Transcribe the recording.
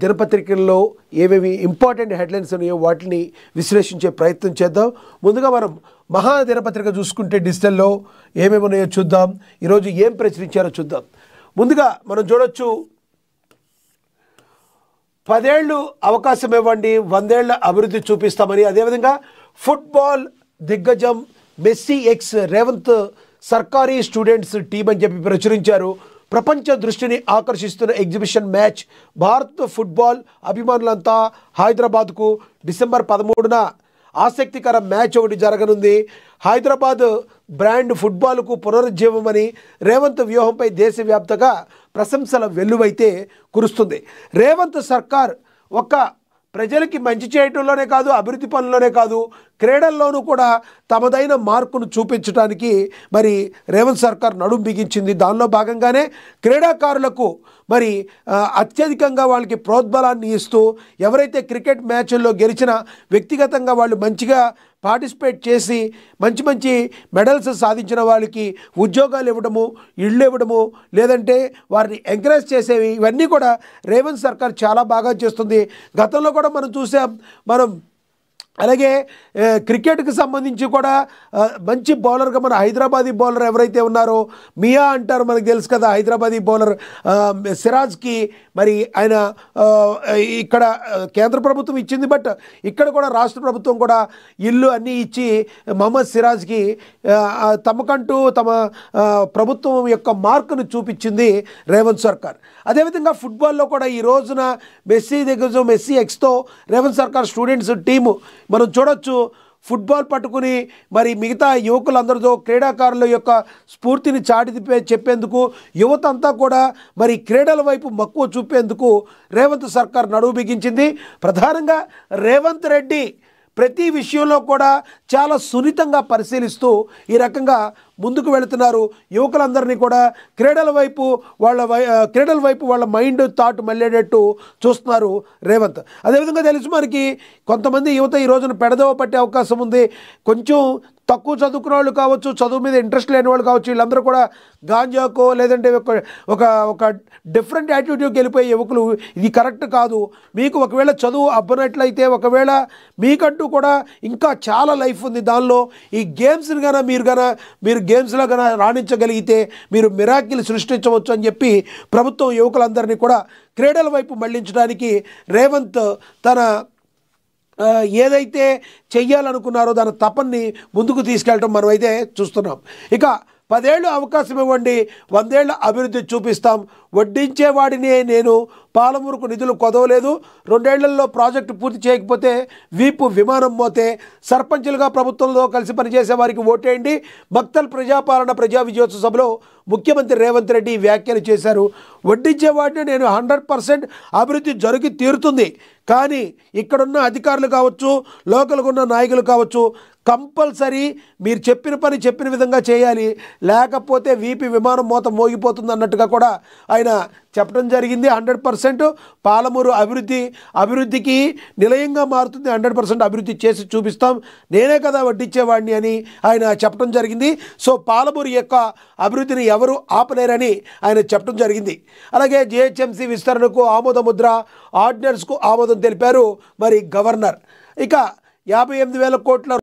దినపత్రికల్లో ఏవేవి important headlines ఉన్నాయో వాటిని విశ్లేషించే ప్రయత్నం చేద్దాం. ముందుగా మనం మహా దినపత్రిక చూసుకుంటే డిజిటల్లో ఏమేమి ఉన్నాయో చూద్దాం. ఈరోజు ఏం ప్రచురించారో చూద్దాం. ముందుగా మనం చూడొచ్చు, 10 ఏళ్ళు అవకాశం ఇవ్వండి, 100 ఏళ్ల అభివృద్ధి చూపిస్తామని. అదేవిధంగా ఫుట్బాల్ దిగ్గజం మెస్సీ ఎక్స్ రేవంత్ సర్కారీ స్టూడెంట్స్ టీం అని చెప్పి ప్రచురించారు. ప్రపంచ దృష్టిని ఆకర్షిస్తున్న ఎగ్జిబిషన్ మ్యాచ్. భారత్ ఫుట్బాల్ అభిమానులంతా హైదరాబాద్కు డిసెంబర్ 13న ఆసక్తికర మ్యాచ్ ఒకటి జరగనుంది. హైదరాబాద్ బ్రాండ్ ఫుట్బాల్కు పునరుజ్జీవమని రేవంత్ వ్యూహంపై దేశవ్యాప్తంగా ప్రశంసల వెల్లువైతే కురుస్తుంది. రేవంత్ సర్కార్ ఒక్క ప్రజలకి మంచి చేయటంలోనే కాదు, అభివృద్ధి పనుల్లోనే కాదు, క్రీడల్లోనూ కూడా తమదైన మార్కును చూపించడానికి మరి రేవంత్ సర్కార్ నడుం బిగించింది. దానిలో భాగంగానే క్రీడాకారులకు మరి అత్యధికంగా వాళ్ళకి ప్రోద్బలాన్ని ఇస్తూ, ఎవరైతే క్రికెట్ మ్యాచ్ల్లో గెలిచినా వ్యక్తిగతంగా వాళ్ళు మంచిగా పార్టిసిపేట్ చేసి మంచి మంచి మెడల్స్ సాధించిన వాళ్ళకి ఉద్యోగాలు ఇవ్వడము, ఇళ్ళు ఇవ్వడము, లేదంటే వారిని ఎంకరేజ్ చేసేవి, ఇవన్నీ కూడా రేవంత్ సర్కార్ చాలా బాగా చేస్తుంది. గతంలో కూడా మనం చూసాం. అలాగే క్రికెట్కి సంబంధించి కూడా మంచి బౌలర్గా మన హైదరాబాదీ బౌలర్ ఎవరైతే ఉన్నారో, మియా అంటారు, మనకు తెలుసు కదా, హైదరాబాదీ బౌలర్ సిరాజ్కి మరి ఆయన ఇక్కడ కేంద్ర ప్రభుత్వం ఇచ్చింది, బట్ ఇక్కడ కూడా రాష్ట్ర ప్రభుత్వం కూడా ఇల్లు అన్నీ ఇచ్చి మహమ్మద్ సిరాజ్కి తమకంటూ తమ ప్రభుత్వం యొక్క మార్కును చూపించింది రేవంత్ సర్కార్. అదేవిధంగా ఫుట్బాల్లో కూడా ఈ రోజున మెస్సీ ఎక్స్తో రేవంత్ సర్కార్ స్టూడెంట్స్ టీము మనం చూడొచ్చు. ఫుట్బాల్ పట్టుకుని మరి మిగతా యువకులందరితో క్రీడాకారుల యొక్క స్ఫూర్తిని చెప్పేందుకు, యువత అంతా కూడా మరి క్రీడల వైపు మక్కువ చూపేందుకు రేవంత్ సర్కార్ నడువు బిగించింది. ప్రధానంగా రేవంత్ రెడ్డి ప్రతి విషయంలో కూడా చాలా సున్నితంగా పరిశీలిస్తూ ఈ రకంగా ముందుకు వెళుతున్నారు. యువకులందరినీ కూడా క్రీడల వైపు వాళ్ళ మైండ్ థాట్ మళ్ళేటట్టు చూస్తున్నారు రేవంత్. అదేవిధంగా తెలుసు మనకి, కొంతమంది యువత ఈ రోజున పెడదవ పట్టే అవకాశం ఉంది. కొంచెం తక్కువ చదువుకున్న వాళ్ళు కావచ్చు, చదువు మీద ఇంట్రెస్ట్ లేని వాళ్ళు కావచ్చు, వీళ్ళందరూ కూడా గాంజాకో లేదంటే ఒక డిఫరెంట్ యాటిట్యూడ్కి వెళ్ళిపోయే యువకులు. ఇది కరెక్ట్ కాదు. మీకు ఒకవేళ చదువు అబ్బనట్లయితే, ఒకవేళ మీకంటూ కూడా ఇంకా చాలా లైఫ్ ఉంది, దానిలో ఈ గేమ్స్ని మీరు గేమ్స్లో రాణించగలిగితే మీరు మిరాకిల్ సృష్టించవచ్చు అని చెప్పి ప్రభుత్వం యువకులందరినీ కూడా క్రీడల వైపు మళ్లించడానికి రేవంత్ తన ఏదైతే చెయ్యాలనుకున్నారో దాని తపన్ని ముందుకు తీసుకెళ్ళటం మనమైతే చూస్తున్నాం. ఇక 10 ఏళ్ళు అవకాశం ఇవ్వండి, 100 ఏళ్ల అభివృద్ధి చూపిస్తాం. వడ్డించేవాడిని నేను, పాలమూరుకు నిధులు కొదవలేదు, 2 ఏళ్లలో ప్రాజెక్టు పూర్తి చేయకపోతే వీపు విమానం మోతే, సర్పంచులుగా ప్రభుత్వంలో కలిసి పనిచేసే వారికి ఓటేయండి. మక్తల్ ప్రజాపాలన ప్రజా విజయోత్సవ సభలో ముఖ్యమంత్రి రేవంత్ రెడ్డి వ్యాఖ్యలు చేశారు. వడ్డించేవాడిని నేను, 100% అభివృద్ధి జరిగి తీరుతుంది. కానీ ఇక్కడున్న అధికారులు కావచ్చు, లోకల్గా ఉన్న నాయకులు కావచ్చు, కంపల్సరీ మీరు చెప్పిన పని చెప్పిన విధంగా చేయాలి, లేకపోతే వీపీ విమానం మోత మోగిపోతుంది అన్నట్టుగా కూడా ఆయన చెప్పడం జరిగింది. 100% పాలమూరు అభివృద్ధికి నిలయంగా మారుతుంది, 100% అభివృద్ధి చేసి చూపిస్తాం, నేనే కదా వడ్డించేవాడిని అని ఆయన చెప్పడం జరిగింది. సో పాలమూరు యొక్క అభివృద్ధిని ఎవరు ఆపలేరని ఆయన చెప్పడం జరిగింది. అలాగే జిహెచ్ఎంసీ విస్తరణకు ఆమోద ముద్ర, ఆర్డినెన్స్కు ఆమోదం తెలిపారు మరి గవర్నర్. ఇక 58,000 కోట్ల